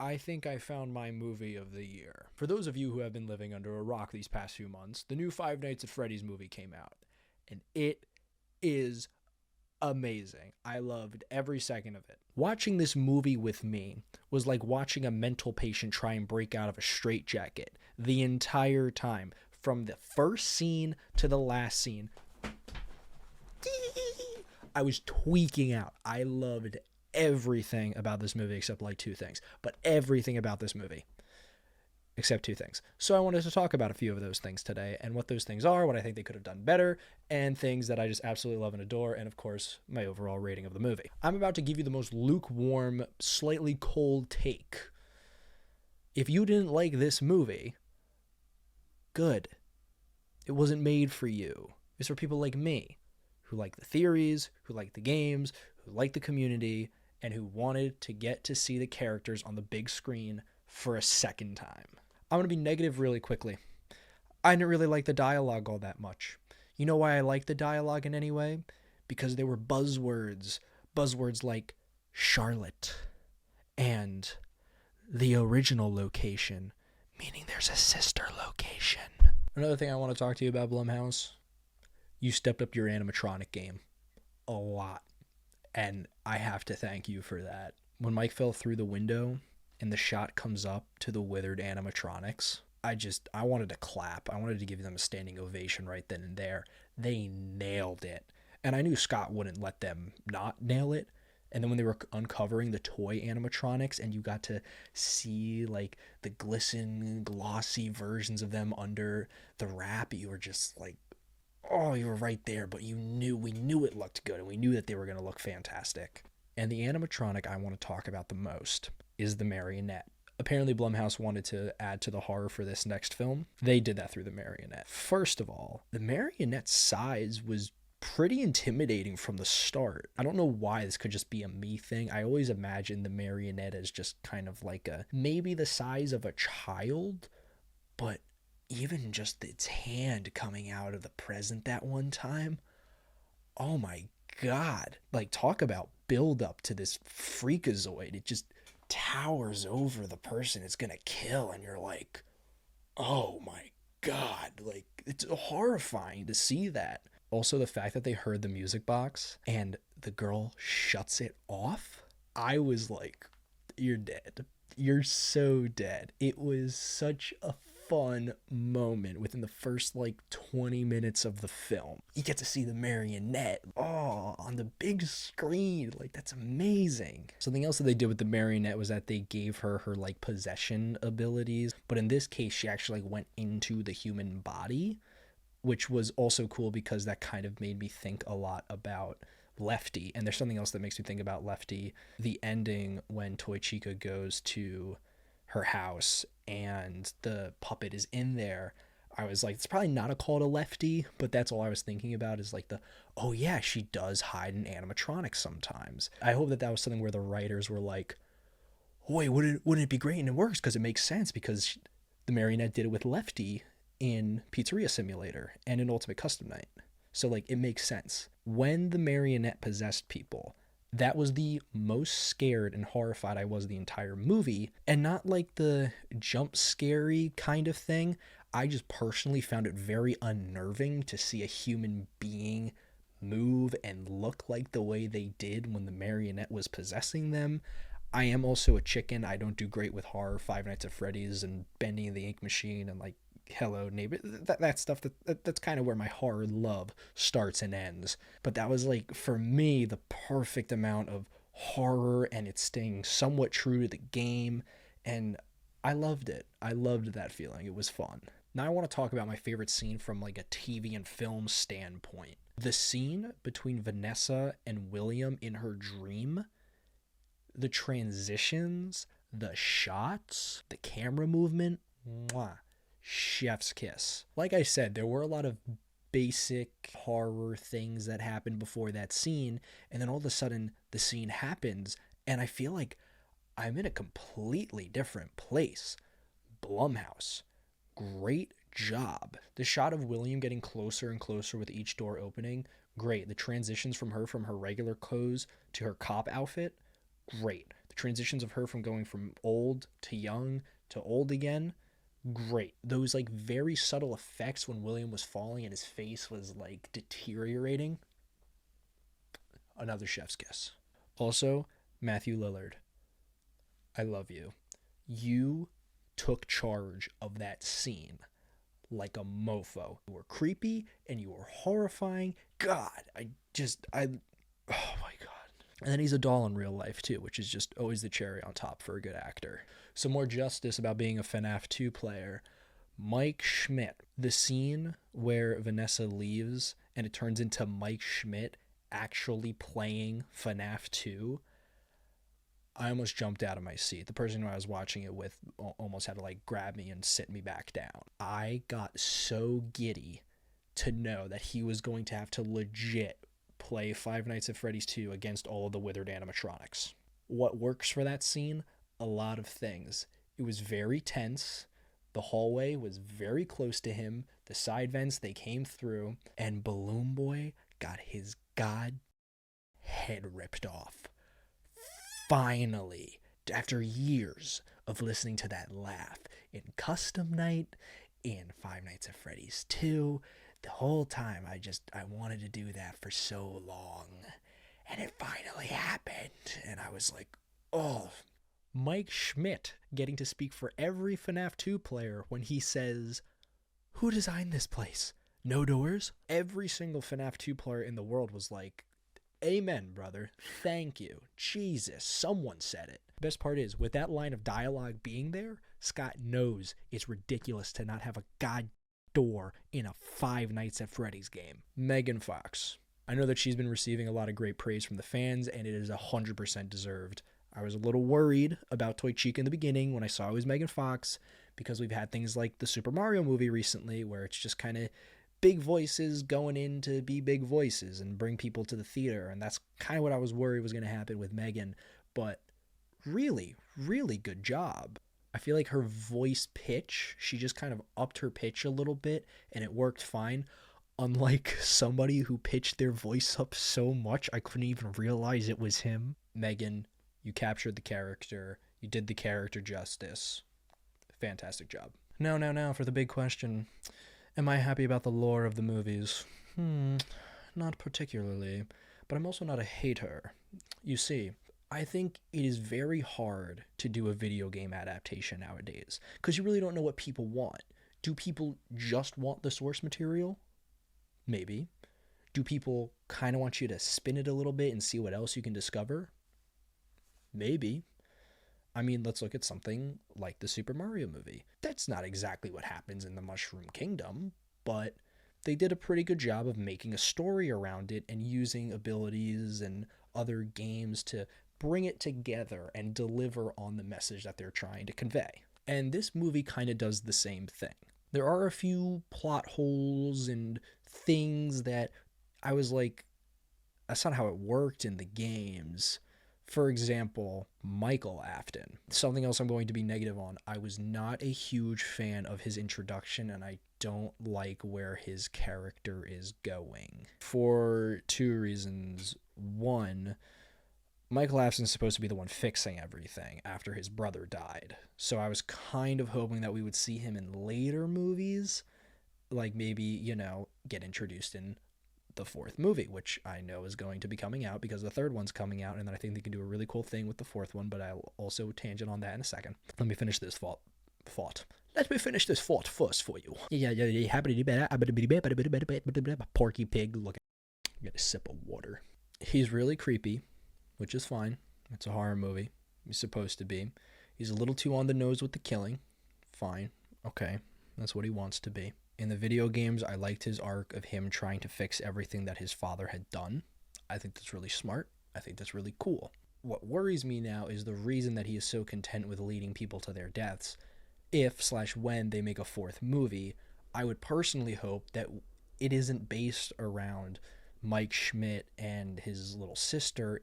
I think I found my movie of the year. For those of you who have been living under a rock these past few months, the new Five Nights at Freddy's movie came out, and it is amazing. I loved every second of it. Watching this movie with me was like watching a mental patient try and break out of a straitjacket the entire time, from the first scene to the last scene. I was tweaking out. I loved everything about this movie except like two things, but everything about this movie except two things. So I wanted to talk about a few of those things today and what those things are, what I think they could have done better, and things that I just absolutely love and adore, and of course, my overall rating of the movie. I'm about to give you the most lukewarm, slightly cold take. If you didn't like this movie, good. It wasn't made for you. It's for people like me, who like the theories, who like the games, who like the community, and who wanted to get to see the characters on the big screen for a second time. I'm going to be negative really quickly. I didn't really like the dialogue all that much. You know why I liked the dialogue in any way? Because there were buzzwords. Buzzwords like Charlotte and the original location, meaning there's a sister location. Another thing I want to talk to you about, Blumhouse, you stepped up your animatronic game a lot, and I have to thank you for that. When Mike fell through the window and the shot comes up to the withered animatronics, I wanted to clap. I wanted to give them a standing ovation right then and there. They nailed it. And I knew Scott wouldn't let them not nail it. And then when they were uncovering the toy animatronics and you got to see like the glisten, glossy versions of them under the wrap, you were just like, oh, you were right there, but we knew it looked good, and we knew that they were going to look fantastic. And the animatronic I want to talk about the most is the marionette. Apparently Blumhouse wanted to add to the horror for this next film. They did that through the marionette. First of all, the marionette's size was pretty intimidating from the start. I don't know why. This could just be a me thing. I always imagined the marionette as just kind of like maybe the size of a child, but even just its hand coming out of the present that one time, oh my god. Like, talk about build up to this freakazoid. It just towers over the person it's gonna kill, and you're like, oh my god. Like, it's horrifying to see that. Also, the fact that they heard the music box and the girl shuts it off, I was like, you're dead. You're so dead. It was such a fun moment within the first 20 minutes of the film. You get to see the marionette on the big screen. That's amazing. Something else that they did with the marionette was that they gave her possession abilities, but in this case she actually went into the human body, which was also cool because that kind of made me think a lot about Lefty. And there's something else that makes me think about Lefty. The ending when Toy Chica goes to her house and the puppet is in there, I was like, it's probably not a call to Lefty, but that's all I was thinking about is oh yeah, she does hide in animatronics sometimes. I hope that was something where the writers were like, wait, wouldn't it be great? And it works because it makes sense because the marionette did it with Lefty in Pizzeria Simulator and in Ultimate Custom Night. So it makes sense. When the marionette possessed people, that was the most scared and horrified I was the entire movie, and not the jump scary kind of thing. I just personally found it very unnerving to see a human being move and look like the way they did when the marionette was possessing them. I am also a chicken. I don't do great with horror. Five Nights at Freddy's and Bendy and the Ink Machine and Hello Neighbor, that stuff, that's kind of where my horror love starts and ends. But that was for me the perfect amount of horror, and it's staying somewhat true to the game, and I loved it. I loved that feeling. It was fun. Now I want to talk about my favorite scene from a TV and film standpoint. The scene between Vanessa and William in her dream, the transitions, the shots, the camera movement, mwah. Chef's kiss. Like I said, there were a lot of basic horror things that happened before that scene, and then all of a sudden the scene happens and I feel like I'm in a completely different place. Blumhouse, great job. The shot of William getting closer and closer with each door opening, great. The transitions from her regular clothes to her cop outfit, great. The Transitions of her from going from old to young to old again, great. Those like very subtle effects when William was falling and his face was like deteriorating, another chef's kiss. Also, Matthew Lillard, I love you. You took charge of that scene like a mofo. You were creepy and you were horrifying. God, oh my God. And then he's a doll in real life too, which is just always the cherry on top for a good actor. Some more justice about being a FNAF 2 player. Mike Schmidt. The scene where Vanessa leaves and it turns into Mike Schmidt actually playing FNAF 2, I almost jumped out of my seat. The person who I was watching it with almost had to like grab me and sit me back down. I got so giddy to know that he was going to have to legit play Five Nights at Freddy's 2 against all of the withered animatronics. What works for that scene? A lot of things. It was very tense. The hallway was very close to him. The side vents, they came through. And Balloon Boy got his god head ripped off. Finally, after years of listening to that laugh in Custom Night, in Five Nights at Freddy's 2, the whole time I wanted to do that for so long. And it finally happened. And I was like, oh. Mike Schmidt getting to speak for every FNAF 2 player when he says, "Who designed this place? No doors?" Every single FNAF 2 player in the world was like, amen, brother. Thank you. Jesus, someone said it. Best part is, with that line of dialogue being there, Scott knows it's ridiculous to not have a god door in a Five Nights at Freddy's game. Megan Fox. I know that she's been receiving a lot of great praise from the fans, and it is 100% deserved. I was a little worried about Toy Chica in the beginning when I saw it was Megan Fox, because we've had things like the Super Mario movie recently, where it's just kind of big voices going in to be big voices and bring people to the theater, and that's kind of what I was worried was going to happen with Megan. But really, really good job. I feel like her voice pitch, she just kind of upped her pitch a little bit, and it worked fine. Unlike somebody who pitched their voice up so much I couldn't even realize it was him. Megan, you captured the character. You did the character justice. Fantastic job. Now for the big question. Am I happy about the lore of the movies? Not particularly, but I'm also not a hater. You see, I think it is very hard to do a video game adaptation nowadays, because you really don't know what people want. Do people just want the source material? Maybe. Do people kind of want you to spin it a little bit and see what else you can discover? Maybe. I mean, let's look at something like the Super Mario movie. That's not exactly what happens in the Mushroom Kingdom, but they did a pretty good job of making a story around it and using abilities and other games to bring it together and deliver on the message that they're trying to convey. And this movie kind of does the same thing. There are a few plot holes and things that I was like, that's not how it worked in the games. For example, Michael Afton. Something else I'm going to be negative on. I was not a huge fan of his introduction, and I don't like where his character is going. For two reasons. One, Michael Afton's supposed to be the one fixing everything after his brother died. So I was kind of hoping that we would see him in later movies. Like maybe, get introduced in the fourth movie, which I know is going to be coming out because the third one's coming out, and then I think they can do a really cool thing with the fourth one, but I'll also tangent on that in a second. Let me finish this thought. Let me finish this thought first for you. Porky Pig looking. Get a sip of water. He's really creepy, which is fine. It's a horror movie. He's supposed to be. He's a little too on the nose with the killing. Fine. Okay. That's what he wants to be. In the video games, I liked his arc of him trying to fix everything that his father had done. I think that's really smart. I think that's really cool. What worries me now is the reason that he is so content with leading people to their deaths. If/when they make a fourth movie, I would personally hope that it isn't based around Mike Schmidt and his little sister.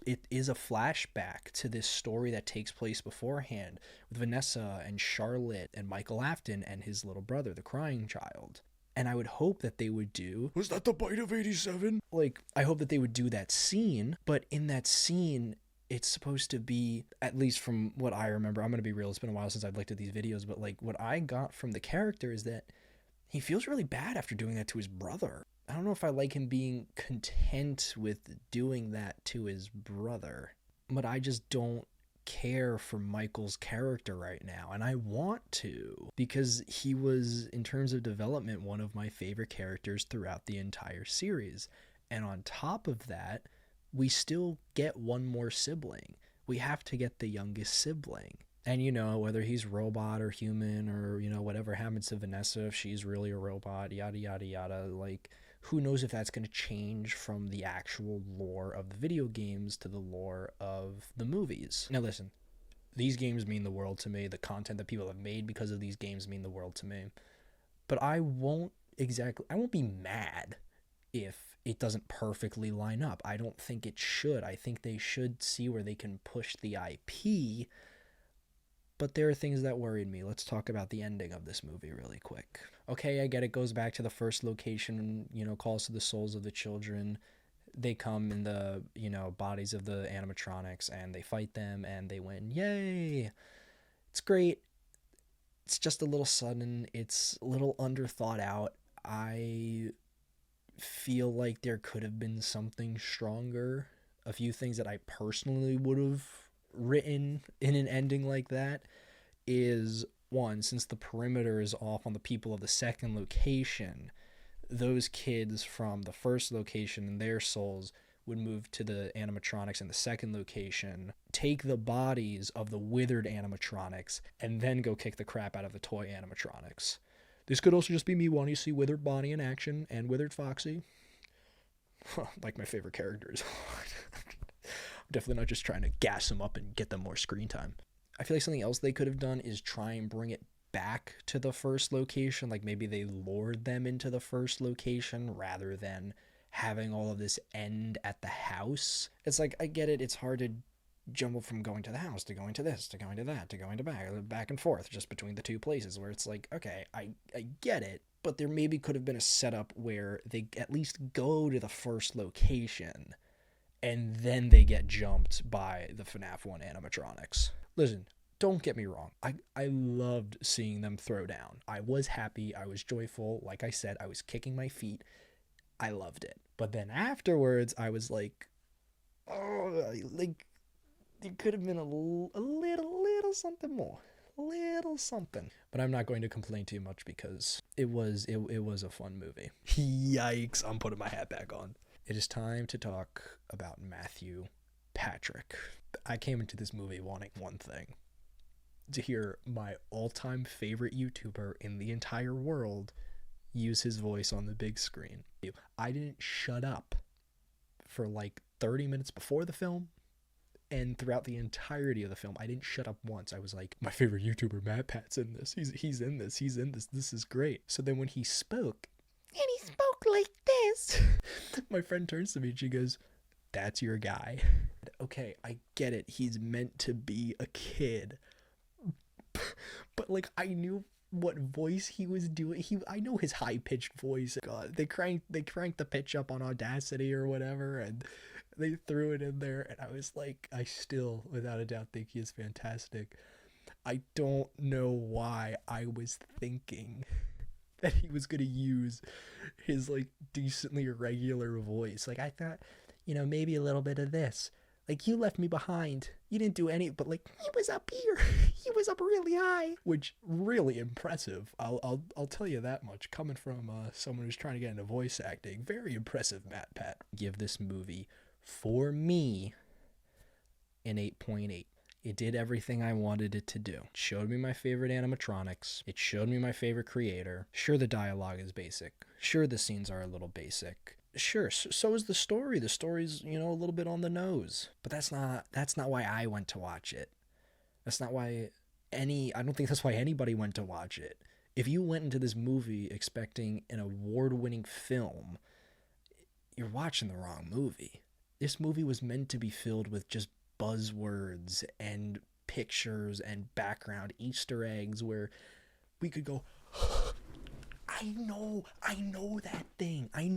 It is a flashback to this story that takes place beforehand with Vanessa and Charlotte and Michael Afton and his little brother, the crying child. And I would hope that they would do... Was that the bite of 87? I hope that they would do that scene, but in that scene, it's supposed to be, at least from what I remember, I'm going to be real, it's been a while since I've looked at these videos, but like what I got from the character is that he feels really bad after doing that to his brother. I don't know if I like him being content with doing that to his brother, but I just don't care for Michael's character right now, and I want to, because he was, in terms of development, one of my favorite characters throughout the entire series. And on top of that, we still get one more sibling. We have to get the youngest sibling. And, you know, whether he's robot or human or, you know, whatever happens to Vanessa, if she's really a robot, yada, yada, yada, like, who knows if that's going to change from the actual lore of the video games to the lore of the movies. Now, listen, these games mean the world to me. The content that people have made because of these games mean the world to me. But I won't be mad if it doesn't perfectly line up. I don't think it should. I think they should see where they can push the IP. But there are things that worried me. Let's talk about the ending of this movie really quick. Okay, I get it goes back to the first location, you know, calls to the souls of the children. They come in the, you know, bodies of the animatronics and they fight them and they win. Yay! It's great. It's just a little sudden. It's a little underthought out. I feel like there could have been something stronger. A few things that I personally would have written in an ending like that is, one, since the perimeter is off on the people of the second location, those kids from the first location and their souls would move to the animatronics in the second location, take the bodies of the withered animatronics, and then go kick the crap out of the toy animatronics. This could also just be me wanting to see Withered Bonnie in action and Withered Foxy. Like my favorite characters. I'm definitely not just trying to gas them up and get them more screen time. I feel like something else they could have done is try and bring it back to the first location. Like maybe they lured them into the first location rather than having all of this end at the house. It's like, I get it. It's hard to jumble from going to the house to going to this to going to that to going to back and forth just between the two places, where it's like, okay, I get it, but there maybe could have been a setup where they at least go to the first location and then they get jumped by the FNAF 1 animatronics. Listen, don't get me wrong. I loved seeing them throw down. I was happy. I was joyful. Like I said, I was kicking my feet. I loved it. But then afterwards, I was like, oh, like, there could have been a little something more. Little something. But I'm not going to complain too much because it was a fun movie. Yikes, I'm putting my hat back on. It is time to talk about Matthew Patrick. I came into this movie wanting one thing: to hear my all-time favorite YouTuber in the entire world use his voice on the big screen. I didn't shut up for like 30 minutes before the film, and throughout the entirety of the film, I didn't shut up once. I was like, my favorite YouTuber, Matt Pat's in this. He's in this. He's in this. This is great. So then when he spoke, and he spoke like this, my friend turns to me and she goes, "That's your guy." Okay, I get it. He's meant to be a kid. But like, I knew what voice he was doing. I know his high-pitched voice. God, they cranked the pitch up on Audacity or whatever, and they threw it in there, and I was like, I still, without a doubt, think he is fantastic. I don't know why I was thinking that he was going to use his, like, decently regular voice. Like, I thought, you know, maybe a little bit of this. Like, you left me behind. You didn't do any, but like, he was up here. He was up really high, which really impressive. I'll tell you that much. Coming from someone who's trying to get into voice acting, very impressive, Matt Pat. Give this movie, for me, an 8.8. It did everything I wanted it to do. It showed me my favorite animatronics. It showed me my favorite creator. Sure, the dialogue is basic. Sure, the scenes are a little basic. Sure, so is the story. The story's, you know, a little bit on the nose. But that's not why I went to watch it. That's not why I don't think that's why anybody went to watch it. If you went into this movie expecting an award-winning film, you're watching the wrong movie. This movie was meant to be filled with just buzzwords and pictures and background Easter eggs where we could go, I know that thing. I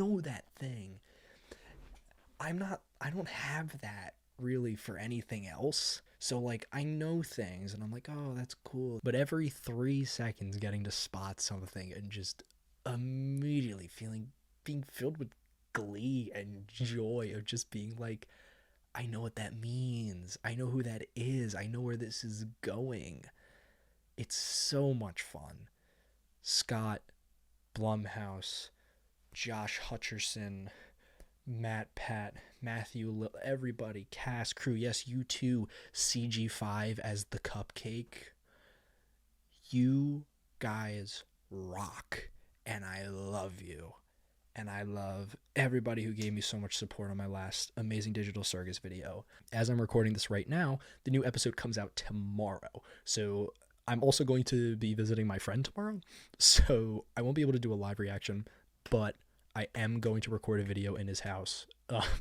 don't have that really for anything else. So like I know things and I'm like, oh, that's cool. But every 3 seconds getting to spot something and just immediately being filled with glee and joy of just being like, I know what that means. I know who that is. I know where this is going. It's so much fun. Scott, Blumhouse, Josh Hutcherson, Pat, Matthew, everybody, cast, crew. Yes, you too, CG5 as the cupcake. You guys rock, and I love you. And I love everybody who gave me so much support on my last Amazing Digital Circus video. As I'm recording this right now, the new episode comes out tomorrow. So I'm also going to be visiting my friend tomorrow. So I won't be able to do a live reaction, but I am going to record a video in his house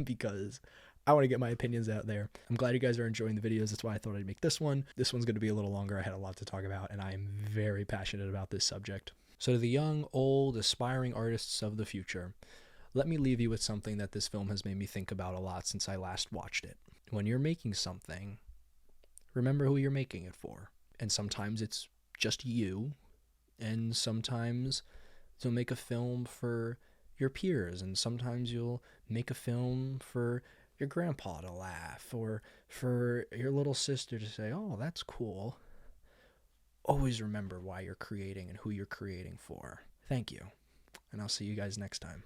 because I want to get my opinions out there. I'm glad you guys are enjoying the videos. That's why I thought I'd make this one. This one's going to be a little longer. I had a lot to talk about, and I am very passionate about this subject. So to the young, old, aspiring artists of the future, let me leave you with something that this film has made me think about a lot since I last watched it. When you're making something, remember who you're making it for. And sometimes it's just you, and sometimes you'll make a film for your peers, and sometimes you'll make a film for your grandpa to laugh, or for your little sister to say, oh, that's cool. Always remember why you're creating and who you're creating for. Thank you, and I'll see you guys next time.